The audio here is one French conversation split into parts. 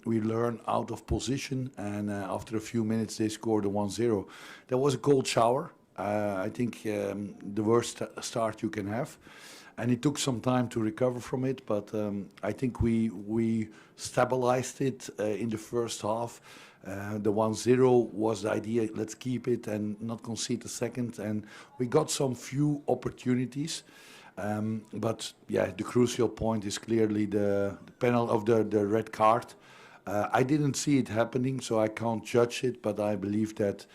we learned out of position, and after a few minutes they scored a 1-0. There was a cold shower. I think the worst start you can have. And it took some time to recover from it, but I think we stabilized it in the first half. The 1-0 was the idea, let's keep it and not concede a second. And we got some few opportunities. But yeah, the crucial point is clearly the penalty of the red card. I didn't see it happening, so I can't judge it, but I believe that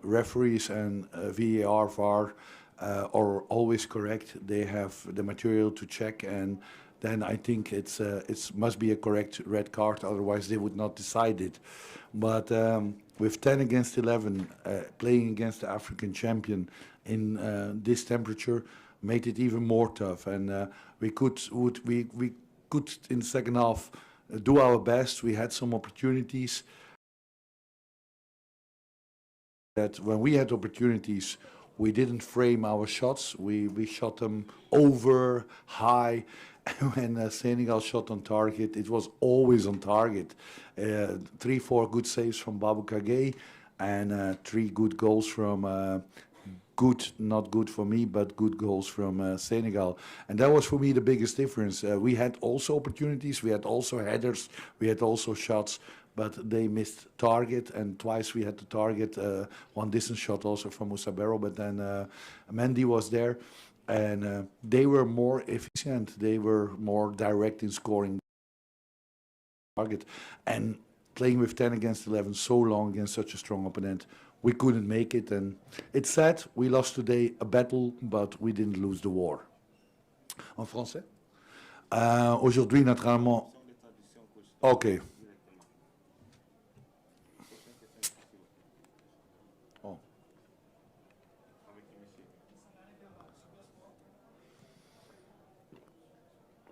referees and VAR, VAR are always correct. They have the material to check, and then I think it must be a correct red card, otherwise they would not decide it. But with 10 against 11, playing against the African champion in this temperature made it even more tough. And we could in the second half do our best. We had some opportunities. That when we had opportunities, we didn't frame our shots. We shot them over, high. When Senegal shot on target, it was always on target. 3-4 good saves from Babou Kage, and 3 good goals from good, not good for me, but good goals from Senegal. And that was for me the biggest difference. We had also opportunities, we had also headers, we had also shots, but they missed target, and twice we had to target. One distance shot also from Moussa Barrow, but then Mendy was there. And they were more efficient. They were more direct in scoring target. And playing with 10 against 11 so long against such a strong opponent, we couldn't make it. And it's sad, we lost today a battle, but we didn't lose the war. En français? Aujourd'hui, naturellement... OK.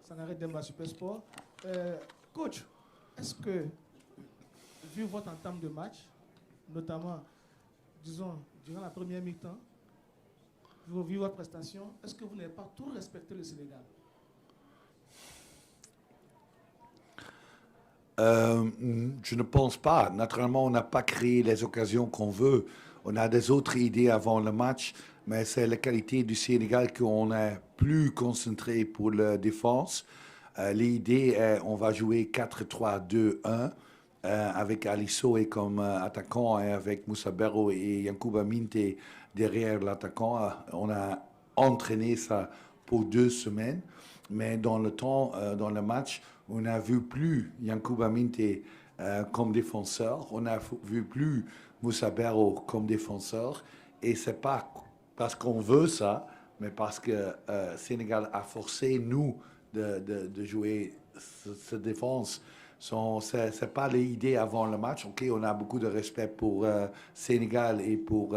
Sangaré Demba Super Sport. Coach, est-ce que, vu votre entame de match, notamment, disons, durant la première mi-temps, vu votre prestation, est-ce que vous n'avez pas tout respecté le Sénégal? Je ne pense pas. Naturellement, on n'a pas créé les occasions qu'on veut. On a des autres idées avant le match, mais c'est la qualité du Sénégal qu'on est plus concentré pour la défense. L'idée est on va jouer 4-3-2-1 avec Alisso et comme attaquant et avec Moussa Barrow et Yankouba Minte derrière l'attaquant. On a entraîné ça pour 2 semaines, mais dans le temps, dans le match, on n'a vu plus Yankouba Minte comme défenseur, on n'a vu plus Moussa Barrow comme défenseur, et c'est pas parce qu'on veut ça, mais parce que Sénégal a forcé nous de jouer cette défense. C'est pas l'idée avant le match. Ok, on a beaucoup de respect pour Sénégal et pour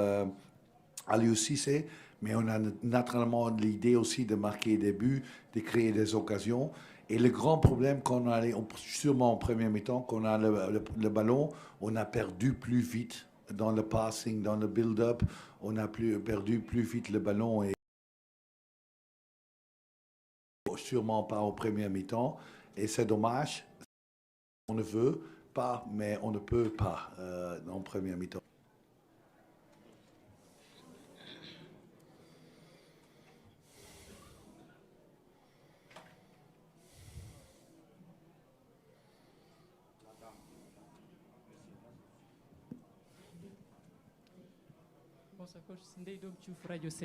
Aliou Cissé, mais on a naturellement l'idée aussi de marquer des buts, de créer des occasions. Et le grand problème qu'on a, sûrement en premier mi-temps, qu'on a le ballon, on a perdu plus vite dans le passing, dans le build-up, on a perdu plus vite le ballon, et sûrement pas au premier mi-temps. Et c'est dommage. On ne veut pas, mais on ne peut pas en premier mi-temps.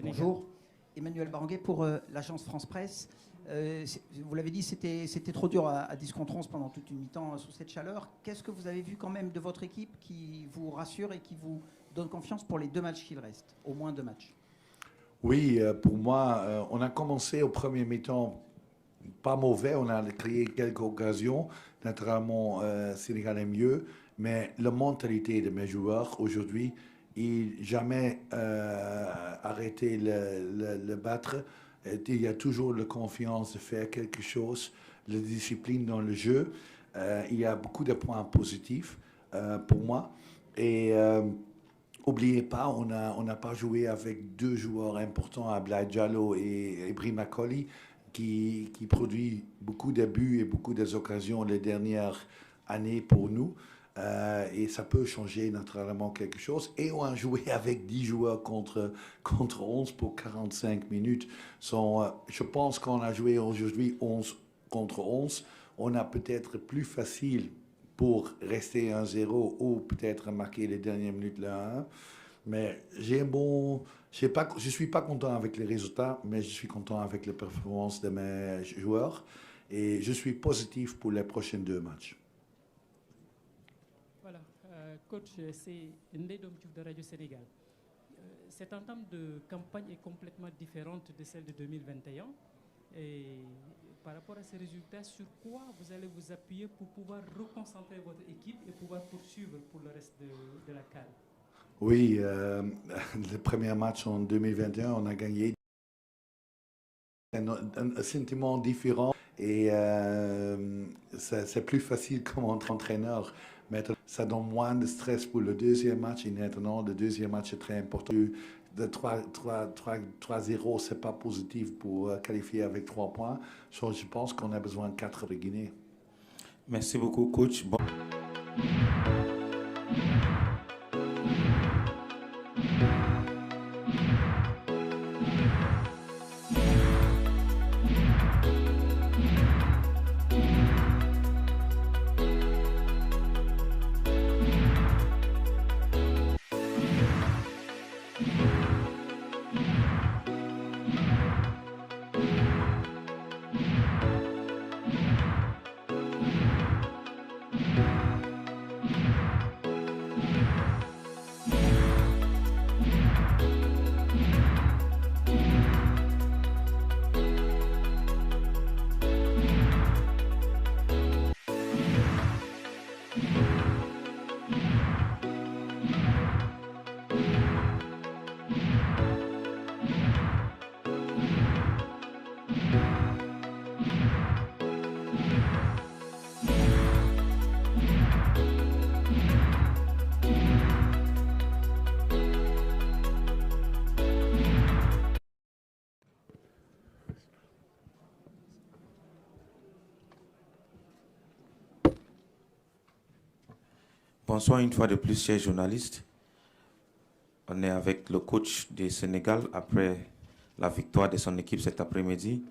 Bonjour, Emmanuel Baranguet pour l'agence France Presse. Vous l'avez dit, c'était trop dur à 10 contre 11 pendant toute une mi-temps sous cette chaleur. Qu'est-ce que vous avez vu quand même de votre équipe qui vous rassure et qui vous donne confiance pour les 2 matchs qu'il reste, au moins 2 matchs? Oui, pour moi, on a commencé au premier mi-temps pas mauvais, on a créé quelques occasions, naturellement Sénégal est mieux, mais la mentalité de mes joueurs aujourd'hui, ils jamais arrêté le battre. Il y a toujours la confiance de faire quelque chose, la discipline dans le jeu. Il y a beaucoup de points positifs pour moi. Et n'oubliez pas, on n'a pas joué avec 2 joueurs importants, Ablaye Diallo et Ibrahima Koli, qui produit beaucoup de buts et beaucoup d'occasions les dernières année pour nous. Et ça peut changer naturellement quelque chose. Et on a joué avec 10 joueurs contre 11 pour 45 minutes. Je pense qu'on a joué aujourd'hui 11 contre 11. On a peut-être plus facile pour rester 1-0 ou peut-être marquer les dernières minutes le 1. Mais je suis pas content avec les résultats, mais je suis content avec les performances de mes joueurs. Et je suis positif pour les prochains 2 matchs. Voilà, coach, c'est Ndeye Dom Diouf de Radio Sénégal. Cette entame de campagne est complètement différente de celle de 2021. Et par rapport à ces résultats, sur quoi vous allez vous appuyer pour pouvoir reconcentrer votre équipe et pouvoir poursuivre pour le reste de la CAN? Oui, le premier match en 2021, on a gagné. Un sentiment différent et c'est plus facile comme entraîneur. Maintenant, ça donne moins de stress pour le deuxième match. Et maintenant, le deuxième match est très important. De 3-0, ce n'est pas positif pour qualifier avec 3 points. Donc, je pense qu'on a besoin de 4 de Guinée. Merci beaucoup, coach. Bon. Bonsoir une fois de plus, chers journalistes. On est avec le coach du Sénégal après la victoire de son équipe cet après-midi.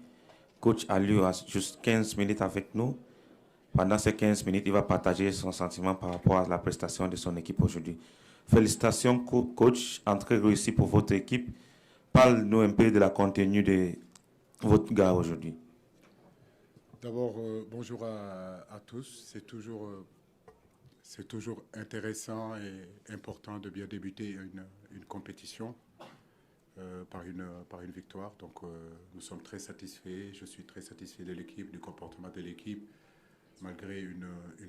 Coach Aliou a juste 15 minutes avec nous. Pendant ces 15 minutes, il va partager son sentiment par rapport à la prestation de son équipe aujourd'hui. Félicitations, coach, entrée réussie pour votre équipe. Parle-nous un peu de la contenu de votre gars aujourd'hui. D'abord, bonjour à tous. C'est toujours intéressant et important de bien débuter une compétition par une victoire. Donc, nous sommes très satisfaits. Je suis très satisfait de l'équipe, du comportement de l'équipe, malgré une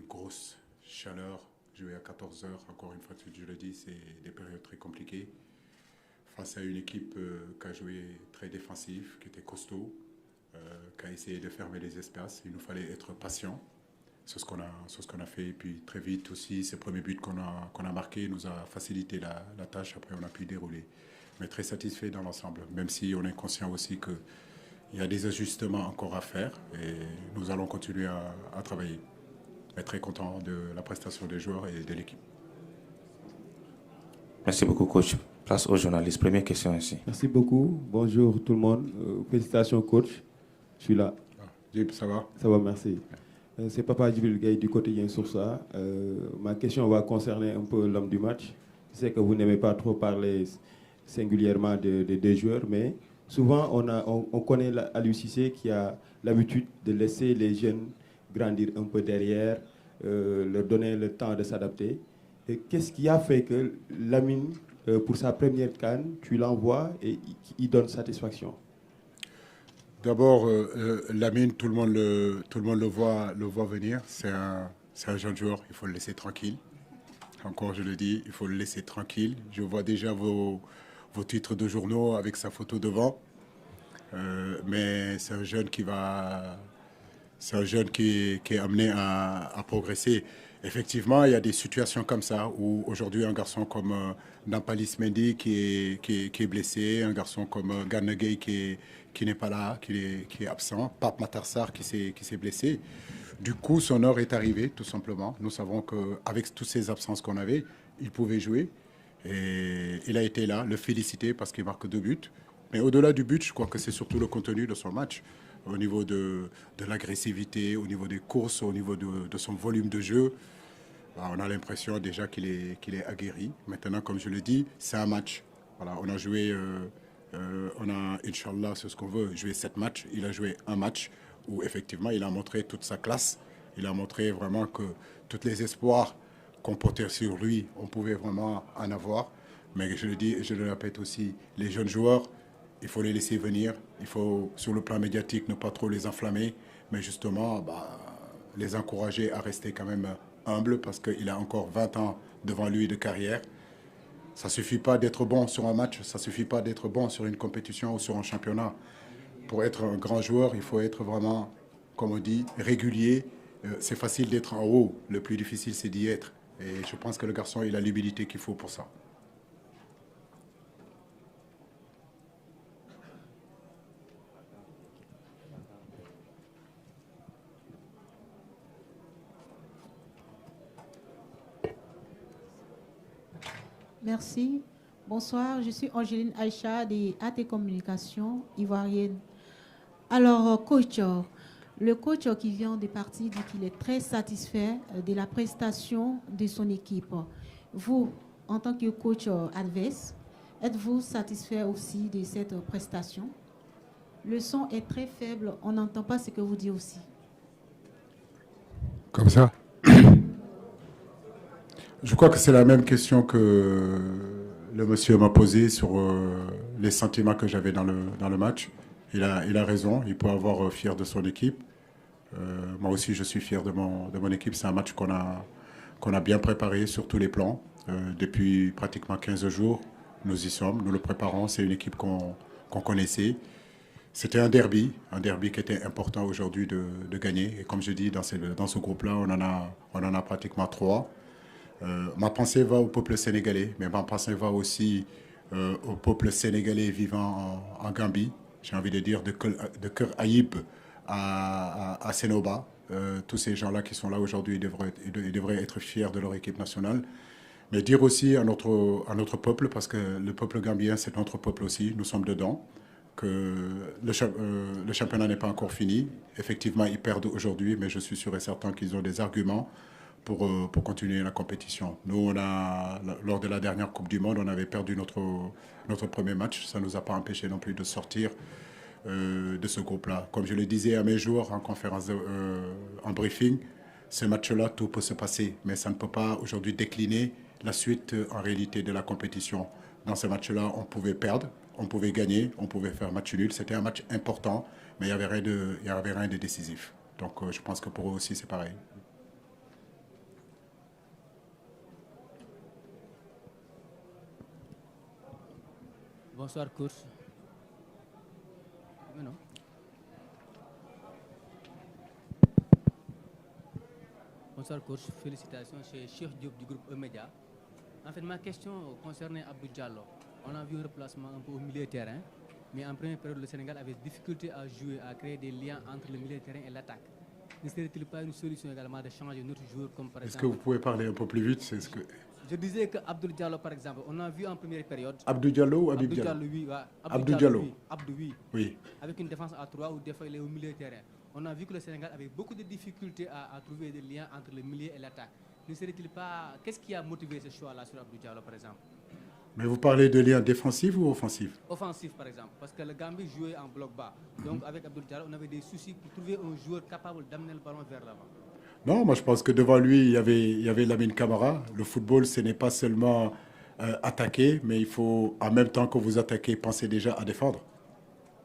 grosse chaleur. Jouer à 14 heures, encore une fois, je le dis, c'est des périodes très compliquées. Face à une équipe qui a joué très défensive, qui était costaud, qui a essayé de fermer les espaces. Il nous fallait être patient. C'est ce qu'on a fait. Et puis très vite aussi, ce premier but qu'on a marqué nous a facilité la tâche. Après, on a pu dérouler. Mais très satisfait dans l'ensemble, même si on est conscient aussi qu'il y a des ajustements encore à faire. Et nous allons continuer à travailler. Mais très content de la prestation des joueurs et de l'équipe. Merci beaucoup, coach. Place aux journalistes. Première question ici. Merci beaucoup. Bonjour tout le monde. Félicitations, coach. Je suis là. Jib, ça va? Ça va, merci. C'est Papa Djibril Gaye du quotidien Source A. Ma question va concerner un peu l'homme du match. Je sais que vous n'aimez pas trop parler singulièrement des deux joueurs, mais souvent on connaît Aliou Cissé qui a l'habitude de laisser les jeunes grandir un peu derrière, leur donner le temps de s'adapter. Qu'est-ce qui a fait que Lamine, pour sa première CAN, tu l'envoies et il donne satisfaction? D'abord, Lamine, tout le monde le voit venir. C'est un jeune joueur, il faut le laisser tranquille. Encore, je le dis, il faut le laisser tranquille. Je vois déjà vos titres de journaux avec sa photo devant. Mais c'est un jeune qui est amené à progresser. Effectivement, il y a des situations comme ça où aujourd'hui un garçon comme Nampalys Mendy qui est blessé, un garçon comme Gana Gueye qui n'est pas là, qui est absent, Pape Matar Sarr qui s'est blessé. Du coup, son heure est arrivée, tout simplement. Nous savons qu'avec toutes ces absences qu'on avait, il pouvait jouer. Et il a été là, le féliciter parce qu'il marque 2 buts. Mais au-delà du but, je crois que c'est surtout le contenu de son match, au niveau de l'agressivité, au niveau des courses, au niveau de son volume de jeu. On a l'impression déjà qu'il est aguerri. Maintenant, comme je le dis, c'est un match. Voilà, on a joué, on a, Inch'Allah, c'est ce qu'on veut, jouer 7 matchs. Il a joué un match où effectivement il a montré toute sa classe. Il a montré vraiment que tous les espoirs qu'on portait sur lui, on pouvait vraiment en avoir. Mais je le dis et je le répète aussi, les jeunes joueurs, il faut les laisser venir. Il faut, sur le plan médiatique, ne pas trop les enflammer, mais justement, les encourager à rester quand même humbles parce qu'il a encore 20 ans devant lui de carrière. Ça ne suffit pas d'être bon sur un match, ça ne suffit pas d'être bon sur une compétition ou sur un championnat. Pour être un grand joueur, il faut être vraiment, comme on dit, régulier. C'est facile d'être en haut, le plus difficile c'est d'y être. Et je pense que le garçon, il a l'humilité qu'il faut pour ça. Merci. Bonsoir, je suis Angéline Aïcha des AT Communications ivoirienne. Alors, coach, le coach qui vient de partir dit qu'il est très satisfait de la prestation de son équipe. Vous, en tant que coach adverse, êtes-vous satisfait aussi de cette prestation? Le son est très faible, on n'entend pas ce que vous dites aussi. Comme ça? Je crois que c'est la même question que le monsieur m'a posée sur les sentiments que j'avais dans le match. Il a raison, il peut avoir fier de son équipe. Moi aussi, je suis fier de mon équipe. C'est un match qu'on a bien préparé sur tous les plans. Depuis pratiquement 15 jours, nous y sommes, nous le préparons. C'est une équipe qu'on connaissait. C'était un derby qui était important aujourd'hui de gagner. Et comme je dis, dans ce groupe-là, on en a pratiquement 3. Ma pensée va au peuple sénégalais, mais ma pensée va aussi au peuple sénégalais vivant en Gambie. J'ai envie de dire de Kër Aïb à Sénoba. Tous ces gens-là qui sont là aujourd'hui devraient être fiers de leur équipe nationale. Mais dire aussi à notre peuple, parce que le peuple gambien, c'est notre peuple aussi, nous sommes dedans, que le championnat n'est pas encore fini. Effectivement, ils perdent aujourd'hui, mais je suis sûr et certain qu'ils ont des arguments pour continuer la compétition. Nous, lors de la dernière Coupe du Monde, on avait perdu notre premier match. Ça ne nous a pas empêché non plus de sortir de ce groupe-là. Comme je le disais à mes joueurs en conférence, en briefing, ce match-là, tout peut se passer, mais ça ne peut pas aujourd'hui décliner la suite en réalité de la compétition. Dans ce match-là, on pouvait perdre, on pouvait gagner, on pouvait faire match nul. C'était un match important, mais il n'y avait rien de décisif. Donc je pense que pour eux aussi, c'est pareil. Bonsoir, coach. Non. Bonsoir, coach. Félicitations chez Cheikh Diop du groupe E-Média. En fait, ma question concernait Abdou Diallo. On a vu un replacement un peu au milieu de terrain, mais en première période, le Sénégal avait difficulté à jouer, à créer des liens entre le milieu de terrain et l'attaque. Ne serait-il pas une solution également de changer notre joueur comme par exemple... Est-ce que vous pouvez parler un peu plus vite? Je disais que Abdou Diallo, par exemple, on a vu en première période... Abdou Diallo ou Habib Diallo? Oui, ouais. Abdou Diallo. Oui. Avec une défense à 3 ou des fois il est au milieu de terrain. On a vu que le Sénégal avait beaucoup de difficultés à trouver des liens entre le milieu et l'attaque. Ne serait-il pas... Qu'est-ce qui a motivé ce choix-là sur Abdou Diallo, par exemple? Mais vous parlez de liens défensifs ou offensifs? Offensif, par exemple, parce que le Gambie jouait en bloc bas. Donc avec Abdou Diallo, on avait des soucis pour trouver un joueur capable d'amener le ballon vers l'avant. Non, moi je pense que devant lui, il y avait Lamine Camara. Le football, ce n'est pas seulement attaquer, mais il faut, en même temps que vous attaquez, penser déjà à défendre.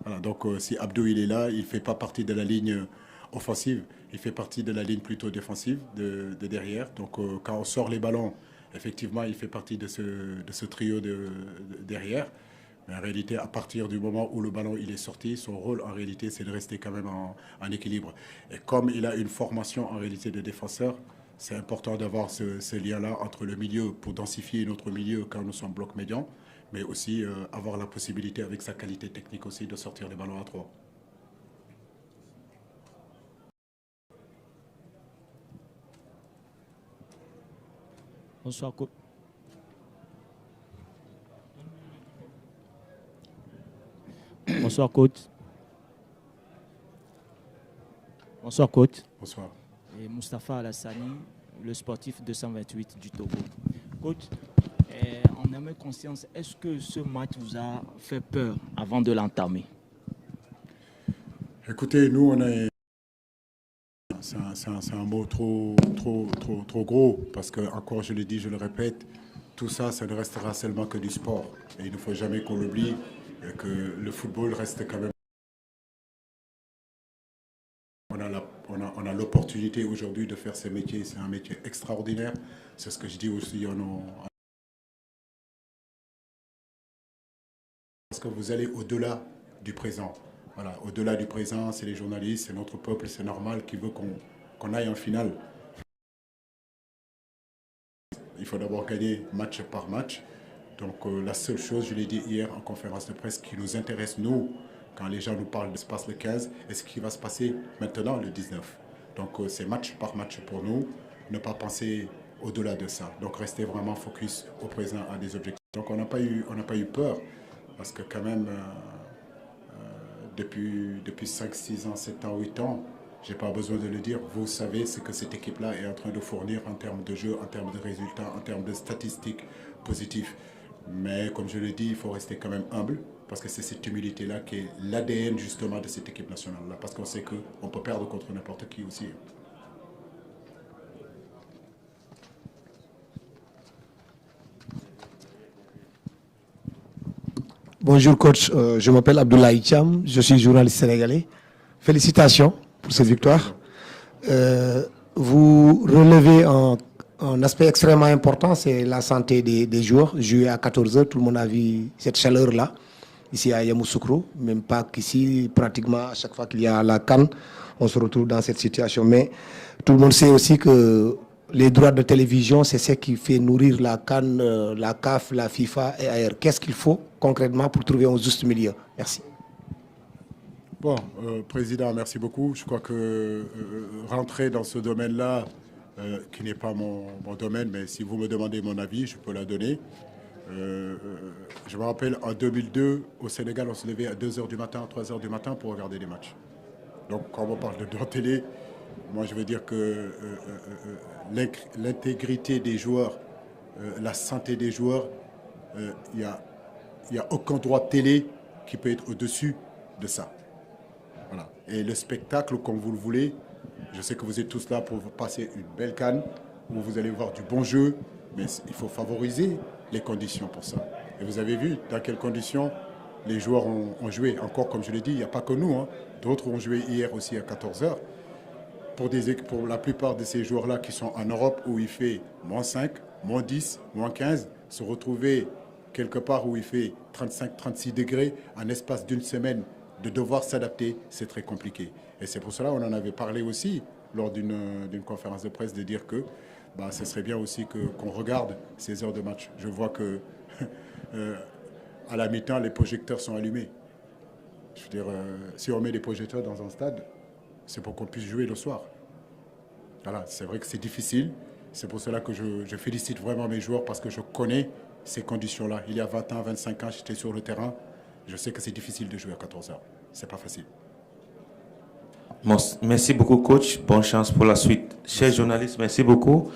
Voilà, donc si Abdou il est là, il ne fait pas partie de la ligne offensive, il fait partie de la ligne plutôt défensive de derrière. Donc quand on sort les ballons, effectivement, il fait partie de ce trio de derrière. Mais en réalité, à partir du moment où le ballon il est sorti, son rôle en réalité, c'est de rester quand même en équilibre. Et comme il a une formation en réalité de défenseur, c'est important d'avoir ce lien-là entre le milieu pour densifier notre milieu quand nous sommes bloc médian, mais aussi avoir la possibilité avec sa qualité technique aussi de sortir les ballons à 3. Bonsoir, coach. Bonsoir, coach. Bonsoir, coach. Bonsoir. Et Moustapha Alassani, le sportif 228 du Togo. Coach, en âme et conscience, est-ce que ce match vous a fait peur avant de l'entamer? Écoutez, nous, on est... C'est un mot trop gros, parce que, encore, je le dis, je le répète, tout ça, ça ne restera seulement que du sport. Et il ne faut jamais qu'on l'oublie, que le football reste quand même... On a l'opportunité aujourd'hui de faire ce métier. C'est un métier extraordinaire. C'est ce que je dis aussi parce que vous allez au-delà du présent. Voilà, au-delà du présent, c'est les journalistes, c'est notre peuple, c'est normal qui veut qu'on aille en finale. Il faut d'abord gagner match par match. Donc la seule chose, je l'ai dit hier en conférence de presse, qui nous intéresse, nous, quand les gens nous parlent de ce qui se passe le 15, et ce qui va se passer maintenant le 19. Donc c'est match par match pour nous, ne pas penser au-delà de ça. Donc rester vraiment focus au présent à des objectifs. Donc on n'a pas eu peur, parce que quand même, depuis 5, 6 ans, 7 ans, 8 ans, je n'ai pas besoin de le dire, vous savez ce que cette équipe-là est en train de fournir en termes de jeu, en termes de résultats, en termes de statistiques positives. Mais comme je le dis, il faut rester quand même humble, parce que c'est cette humilité-là qui est l'ADN justement de cette équipe nationale-là, parce qu'on sait qu'on peut perdre contre n'importe qui aussi. Bonjour coach, je m'appelle Abdoulaye Cham, je suis journaliste sénégalais. Félicitations pour cette victoire. Vous relevez un aspect extrêmement important, c'est la santé des joueurs. Jouer à 14h, tout le monde a vu cette chaleur-là, ici à Yamoussoukro, même pas qu'ici, pratiquement à chaque fois qu'il y a la CAN, on se retrouve dans cette situation. Mais tout le monde sait aussi que les droits de télévision, c'est ce qui fait nourrir la CAN, la CAF, la FIFA et ailleurs. Qu'est-ce qu'il faut concrètement pour trouver un juste milieu? Merci. Bon, Président, merci beaucoup. Je crois que rentrer dans ce domaine-là, qui n'est pas mon domaine, mais si vous me demandez mon avis, je peux la donner. Je me rappelle, en 2002, au Sénégal, on se levait à 2h du matin, 3h du matin pour regarder les matchs. Donc, quand on parle de droit télé, moi, je veux dire que l'intégrité des joueurs, la santé des joueurs, il n'y a aucun droit télé qui peut être au-dessus de ça. Voilà. Et le spectacle, comme vous le voulez, je sais que vous êtes tous là pour passer une belle CAN, où vous allez voir du bon jeu, mais il faut favoriser les conditions pour ça. Et vous avez vu dans quelles conditions les joueurs ont joué. Encore, comme je l'ai dit, il n'y a pas que nous, hein. D'autres ont joué hier aussi à 14h. Pour la plupart de ces joueurs-là qui sont en Europe, où il fait -5, -10, -15, se retrouver quelque part où il fait 35-36 degrés en espace d'une semaine, de devoir s'adapter, c'est très compliqué. Et c'est pour cela qu'on en avait parlé aussi lors d'une conférence de presse, de dire que ce serait bien aussi qu'on regarde ces heures de match. Je vois que à la mi-temps, les projecteurs sont allumés. Je veux dire, si on met des projecteurs dans un stade, c'est pour qu'on puisse jouer le soir. Voilà, c'est vrai que c'est difficile. C'est pour cela que je félicite vraiment mes joueurs, parce que je connais ces conditions-là. Il y a 20 ans, 25 ans, j'étais sur le terrain. Je sais que c'est difficile de jouer à 14 heures. C'est pas facile. Merci beaucoup, coach. Bonne chance pour la suite. Chers journalistes, merci beaucoup.